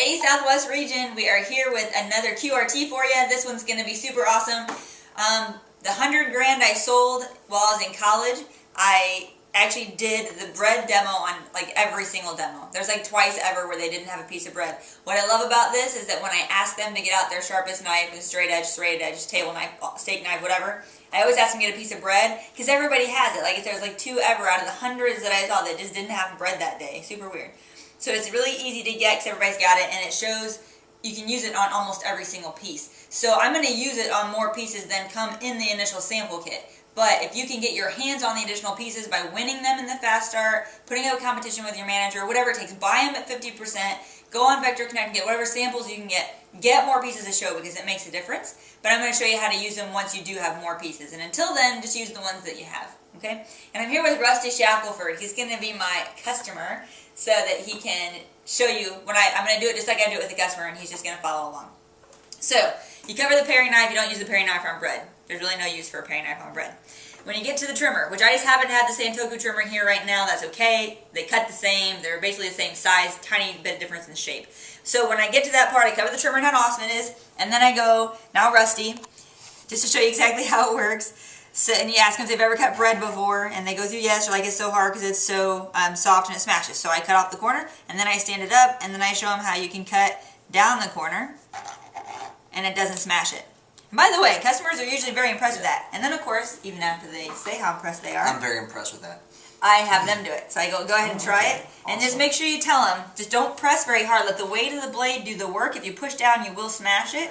Hey Southwest region, we are here with another QRT for you. This one's going to be super awesome. The 100 grand I sold while I was in college, I actually did the bread demo on like every single demo. There's like twice ever where they didn't have a piece of bread. What I love about this is that when I ask them to get out their sharpest knife and straight edge, table knife, steak knife, whatever, I always ask them to get a piece of bread because everybody has it. Like if there's like 2 ever out of the hundreds that I saw that just didn't have bread that day. Super weird. So it's really easy to get because everybody's got it, and it shows you can use it on almost every single piece. So I'm going to use it on more pieces than come in the initial sample kit. But if you can get your hands on the additional pieces by winning them in the fast start, putting up a competition with your manager, whatever it takes, buy them at 50%, go on Vector Connect and get whatever samples you can get more pieces to show because it makes a difference. But I'm going to show you how to use them once you do have more pieces. And until then, just use the ones that you have. Okay? And I'm here with Rusty Shackelford. He's going to be my customer so that he can show you when I'm going to do it just like I do it with the customer, and he's just going to follow along. So, you cover the paring knife. You don't use the paring knife on bread. There's really no use for a paring knife on bread. When you get to the trimmer, which I just happen to have the Santoku trimmer here right now, that's okay. They cut the same. They're basically the same size, tiny bit difference in shape. So when I get to that part, I cover the trimmer and how awesome it is, and then I go, now Rusty, just to show you exactly how it works. So, and you ask them if they've ever cut bread before, and they go through yes, or like it's so hard because it's so soft and it smashes. So I cut off the corner, and then I stand it up, and then I show them how you can cut down the corner, and it doesn't smash it. And by the way, customers are usually very impressed with that. And then of course, even after they say how impressed they are, I'm very impressed with that. I have them do it. So I go ahead and try it, and just make sure you tell them, just don't press very hard. Let the weight of the blade do the work. If you push down, you will smash it.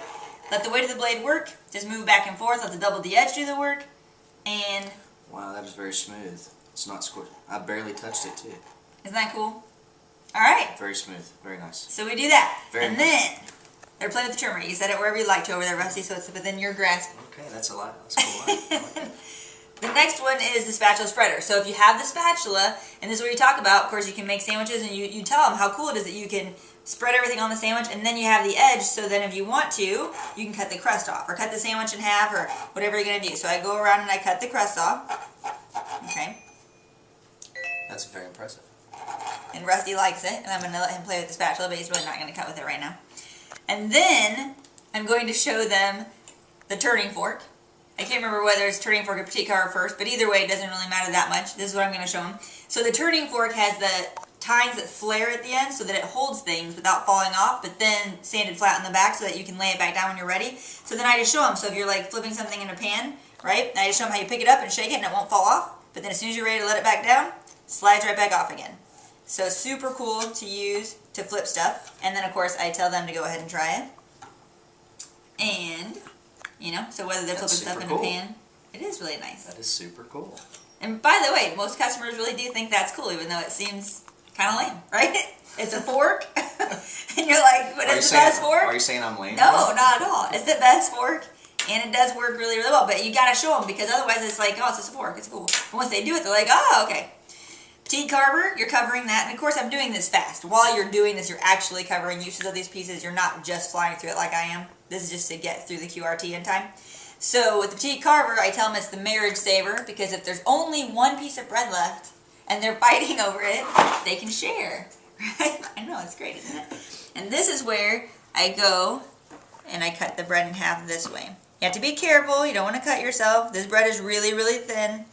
Let the weight of the blade work. Just move back and forth. Let the double D edge do the work. And wow, that is very smooth. It's not squishy. I barely touched it too. Isn't that cool? All right. Very smooth. Very nice. So we do that. Very and nice. Then they're playing with the trimmer. You set it wherever you like to over there, Rusty, so it's within your grasp. Okay, that's a lot. That's cool. I like that. The next one is the spatula spreader. So if you have the spatula, and this is what you talk about, of course you can make sandwiches, and you tell them how cool it is that you can spread everything on the sandwich, and then you have the edge, so then if you want to, you can cut the crust off, or cut the sandwich in half, or whatever you're going to do. So I go around and I cut the crust off. Okay. That's very impressive. And Rusty likes it, and I'm going to let him play with the spatula, but he's really not going to cut with it right now. And then I'm going to show them the turning fork. I can't remember whether it's turning fork or petite carver first, but either way it doesn't really matter that much. This is what I'm going to show them. So the turning fork has the tines that flare at the end so that it holds things without falling off, but then sanded flat on the back so that you can lay it back down when you're ready. So then I just show them. So if you're like flipping something in a pan, right, I just show them how you pick it up and shake it and it won't fall off. But then as soon as you're ready to let it back down, slides right back off again. So super cool to use to flip stuff. And then of course I tell them to go ahead and try it. And, you know, so whether they're flipping stuff in a pan, it is really nice. That is super cool. And by the way, most customers really do think that's cool, even though it seems kind of lame, right? It's a fork, and you're like, but it's the best fork? Are you saying I'm lame? No, not at all. It's the best fork, and it does work really, really well, but you gotta show them, because otherwise it's like, oh, it's just a fork, it's cool. But once they do it, they're like, oh, okay. Petite carver, you're covering that, and of course I'm doing this fast. While you're doing this, you're actually covering uses of these pieces. You're not just flying through it like I am. This is just to get through the QRT in time. So with the petite carver, I tell them it's the marriage saver, because if there's only one piece of bread left and they're fighting over it, they can share. Right? I know, it's great, isn't it? And this is where I go and I cut the bread in half this way. You have to be careful. You don't want to cut yourself. This bread is really, really thin,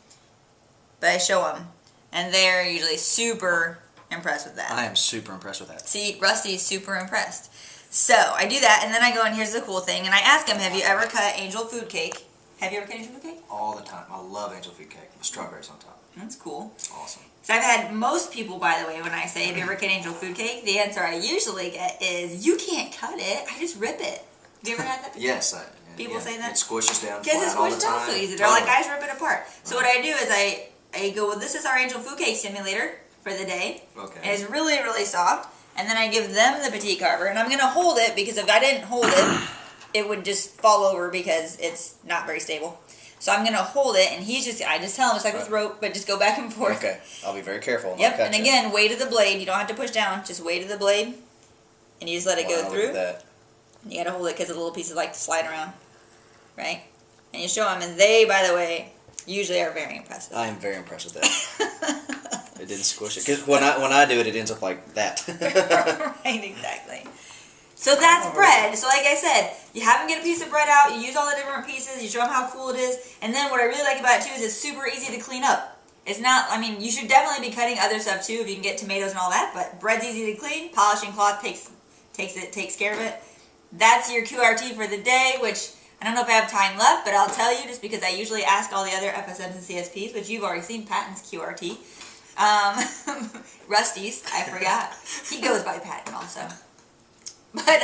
but I show them. And they're usually super impressed with that. I am super impressed with that. See, Rusty's super impressed. So, I do that, and then I go, and here's the cool thing, and I ask him, have you ever cut angel food cake? Have you ever cut angel food cake? All the time. I love angel food cake with strawberries on top. That's cool. Awesome. So I've had most people, by the way, when I say, have you ever cut angel food cake? The answer I usually get is, you can't cut it, I just rip it. Have you ever had that before? Yes. People say that? It squishes down Because it flat all the squishes down time. so easy. They're like, I just rip it apart. So what I do is I go, well, this is our angel food cake simulator for the day. Okay. And it's really, really soft. And then I give them the petite carver. And I'm going to hold it, because if I didn't hold it, it would just fall over because it's not very stable. So I'm going to hold it, and I just tell him, it's like with rope, but just go back and forth. Okay. I'll be very careful. Yep, and again, weight of the blade. You don't have to push down, just weight of the blade. And you just let it go through. Look at that. You got to hold it because the little pieces like to slide around. Right? And you show them, and they, by the way, usually are very impressive. I am very impressed with that. It didn't squish it. Because when I do it, it ends up like that. Right, exactly. So that's bread. So like I said, you have them get a piece of bread out, you use all the different pieces, you show them how cool it is, and then what I really like about it too is it's super easy to clean up. It's not, I mean, you should definitely be cutting other stuff too if you can get tomatoes and all that, but bread's easy to clean, polishing cloth takes care of it. That's your QRT for the day, which I don't know if I have time left, but I'll tell you just because I usually ask all the other FSMs and CSPs, which you've already seen Patton's QRT. Rusty's, I forgot. He goes by Patton also. But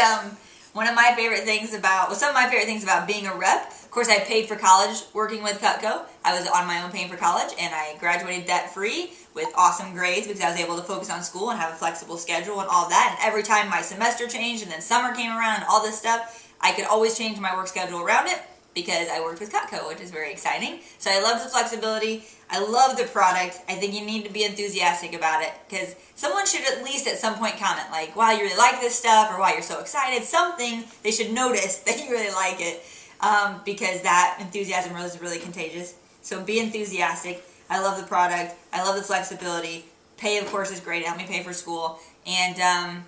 one of my favorite things about, well, some of my favorite things about being a rep, of course I paid for college working with CUTCO. I was on my own paying for college, and I graduated debt-free with awesome grades because I was able to focus on school and have a flexible schedule and all that. And every time my semester changed and then summer came around and all this stuff, I could always change my work schedule around it because I worked with CUTCO, which is very exciting. So I love the flexibility. I love the product. I think you need to be enthusiastic about it because someone should at least at some point comment like, wow, you really like this stuff, or wow, you're so excited. Something they should notice that you really like it because that enthusiasm is really contagious. So be enthusiastic. I love the product. I love the flexibility. Pay, of course, is great. It helped me pay for school. And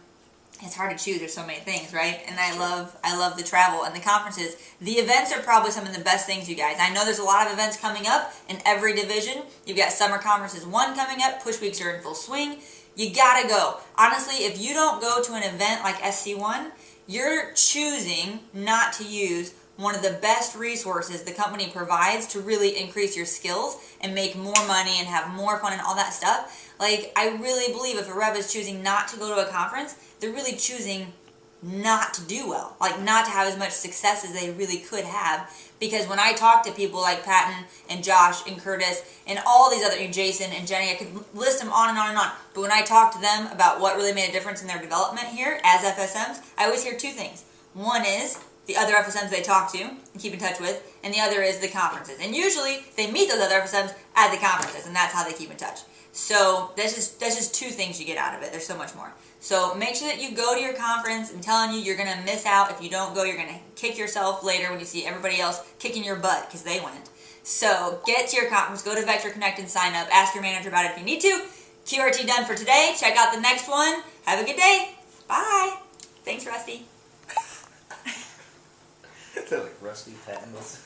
it's hard to choose. There's so many things, right? And I love the travel and the conferences. The events are probably some of the best things, you guys. I know there's a lot of events coming up in every division. You've got Summer Conferences 1 coming up. Push weeks are in full swing. You gotta go. Honestly, if you don't go to an event like SC1, you're choosing not to use one of the best resources the company provides to really increase your skills and make more money and have more fun and all that stuff. Like, I really believe if a rep is choosing not to go to a conference, they're really choosing not to do well, like not to have as much success as they really could have. Because when I talk to people like Patton and Josh and Curtis and all these other, and Jason and Jenny, I could list them on and on and on. But when I talk to them about what really made a difference in their development here as FSMs, I always hear two things. One is the other FSMs they talk to and keep in touch with, and the other is the conferences. And usually they meet those other FSMs at the conferences, and that's how they keep in touch. So that's just two things you get out of it. There's so much more. So make sure that you go to your conference. I'm telling you, you're going to miss out. If you don't go, you're going to kick yourself later when you see everybody else kicking your butt because they went. So get to your conference. Go to Vector Connect and sign up. Ask your manager about it if you need to. QRT done for today. Check out the next one. Have a good day. Bye. Thanks, Rusty. I feel like Rusty Patton was.